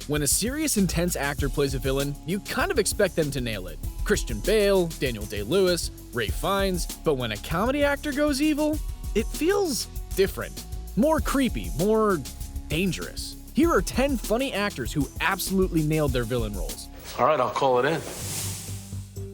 When a serious, intense actor plays a villain, you kind of expect them to nail it. Christian Bale, Daniel Day-Lewis, Ralph Fiennes, but when a comedy actor goes evil, it feels different. More creepy, more dangerous. Here are 10 funny actors who absolutely nailed their villain roles. All right, I'll call it in.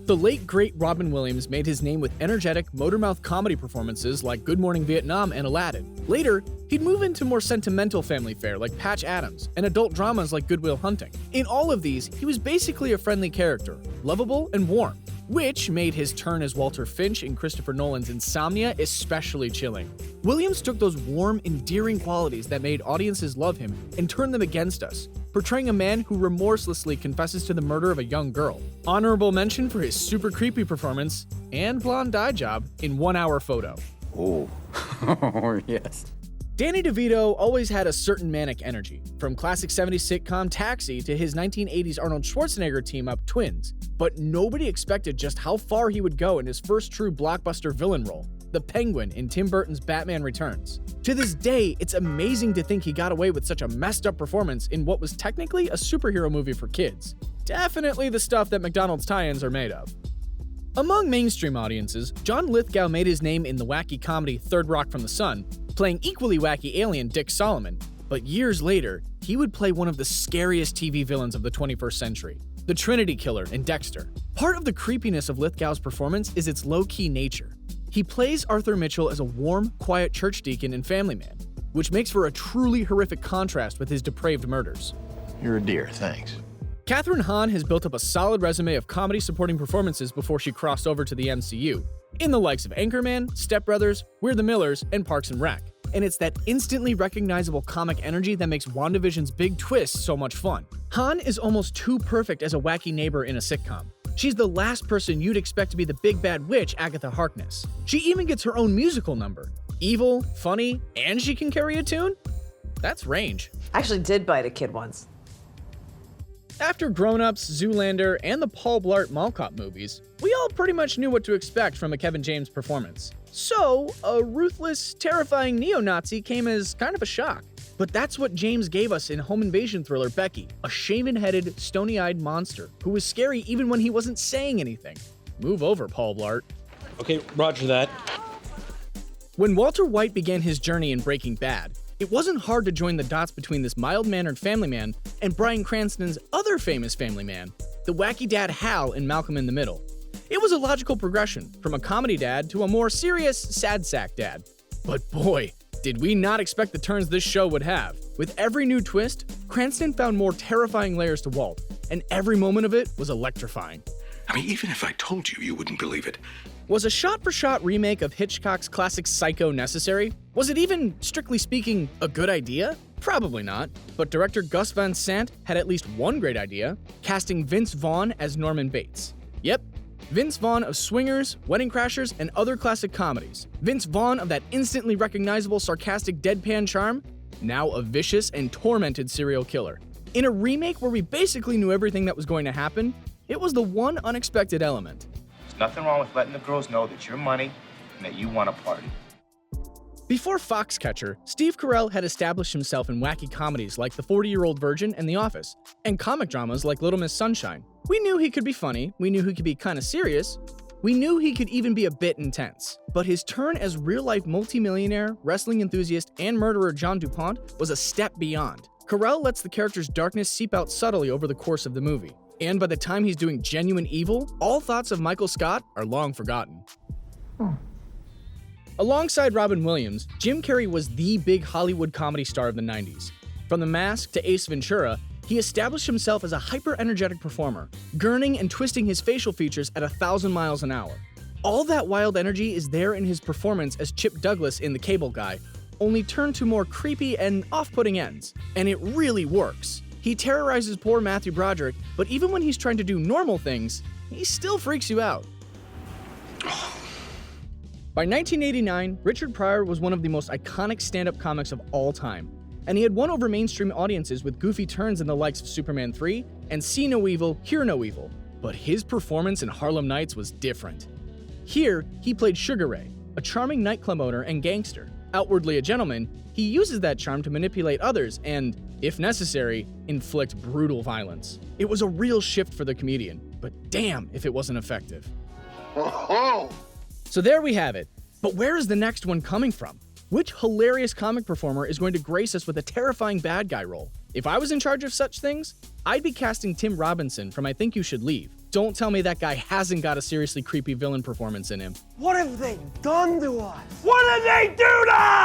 The late, great Robin Williams made his name with energetic, motor-mouth comedy performances like Good Morning Vietnam and Aladdin. Later, he'd move into more sentimental family fare like Patch Adams and adult dramas like Good Will Hunting. In all of these, he was basically a friendly character, lovable and warm, which made his turn as Walter Finch in Christopher Nolan's Insomnia especially chilling. Williams took those warm, endearing qualities that made audiences love him and turned them against us, portraying a man who remorselessly confesses to the murder of a young girl. Honorable mention for his super creepy performance and blonde dye job in 1 Hour Photo. Oh, yes. Danny DeVito always had a certain manic energy, from classic 70s sitcom Taxi to his 1980s Arnold Schwarzenegger team-up Twins. But nobody expected just how far he would go in his first true blockbuster villain role, the Penguin in Tim Burton's Batman Returns. To this day, it's amazing to think he got away with such a messed up performance in what was technically a superhero movie for kids. Definitely the stuff that McDonald's tie-ins are made of. Among mainstream audiences, John Lithgow made his name in the wacky comedy Third Rock from the Sun, playing equally wacky alien Dick Solomon. But years later, he would play one of the scariest TV villains of the 21st century, the Trinity Killer in Dexter. Part of the creepiness of Lithgow's performance is its low-key nature. He plays Arthur Mitchell as a warm, quiet church deacon in Family Man, which makes for a truly horrific contrast with his depraved murders. You're a dear, thanks. Kathryn Hahn has built up a solid resume of comedy supporting performances before she crossed over to the MCU, in the likes of Anchorman, Step Brothers, We're the Millers, and Parks and Rec. And it's that instantly recognizable comic energy that makes WandaVision's big twist so much fun. Hahn is almost too perfect as a wacky neighbor in a sitcom. She's the last person you'd expect to be the big bad witch, Agatha Harkness. She even gets her own musical number. Evil, funny, and she can carry a tune? That's range. I actually did bite a kid once. After Grown Ups, Zoolander, and the Paul Blart Mall Cop movies, we all pretty much knew what to expect from a Kevin James performance. So, a ruthless, terrifying neo-Nazi came as kind of a shock. But that's what James gave us in home invasion thriller Becky, a shaven-headed, stony-eyed monster who was scary even when he wasn't saying anything. Move over, Paul Blart. Okay, roger that. When Walter White began his journey in Breaking Bad, it wasn't hard to join the dots between this mild-mannered family man and Bryan Cranston's other famous family man, the wacky dad Hal in Malcolm in the Middle. It was a logical progression from a comedy dad to a more serious, sad sack dad. But boy, did we not expect the turns this show would have. With every new twist, Cranston found more terrifying layers to Walt, and every moment of it was electrifying. I mean, even if I told you, you wouldn't believe it. Was a shot-for-shot remake of Hitchcock's classic Psycho necessary? Was it even, strictly speaking, a good idea? Probably not, but director Gus Van Sant had at least one great idea, casting Vince Vaughn as Norman Bates. Yep, Vince Vaughn of Swingers, Wedding Crashers, and other classic comedies. Vince Vaughn of that instantly recognizable sarcastic deadpan charm, now a vicious and tormented serial killer. In a remake where we basically knew everything that was going to happen, it was the one unexpected element. There's nothing wrong with letting the girls know that you're money and that you want a party. Before Foxcatcher, Steve Carell had established himself in wacky comedies like The 40-Year-Old Virgin and The Office, and comic dramas like Little Miss Sunshine. We knew he could be funny, we knew he could be kinda serious, we knew he could even be a bit intense. But his turn as real-life multimillionaire, wrestling enthusiast, and murderer John DuPont was a step beyond. Carell lets the character's darkness seep out subtly over the course of the movie. And by the time he's doing genuine evil, all thoughts of Michael Scott are long forgotten. Alongside Robin Williams, Jim Carrey was the big Hollywood comedy star of the 90s. From The Mask to Ace Ventura, he established himself as a hyper-energetic performer, gurning and twisting his facial features at 1,000 miles an hour. All that wild energy is there in his performance as Chip Douglas in The Cable Guy, only turned to more creepy and off-putting ends. And it really works. He terrorizes poor Matthew Broderick, but even when he's trying to do normal things, he still freaks you out. By 1989, Richard Pryor was one of the most iconic stand-up comics of all time, and he had won over mainstream audiences with goofy turns in the likes of Superman 3 and See No Evil, Hear No Evil. But his performance in Harlem Nights was different. Here, he played Sugar Ray, a charming nightclub owner and gangster. Outwardly a gentleman, he uses that charm to manipulate others and, if necessary, inflict brutal violence. It was a real shift for the comedian, but damn if it wasn't effective. So there we have it. But where is the next one coming from? Which hilarious comic performer is going to grace us with a terrifying bad guy role? If I was in charge of such things, I'd be casting Tim Robinson from I Think You Should Leave. Don't tell me that guy hasn't got a seriously creepy villain performance in him. What have they done to us? What did they do to us?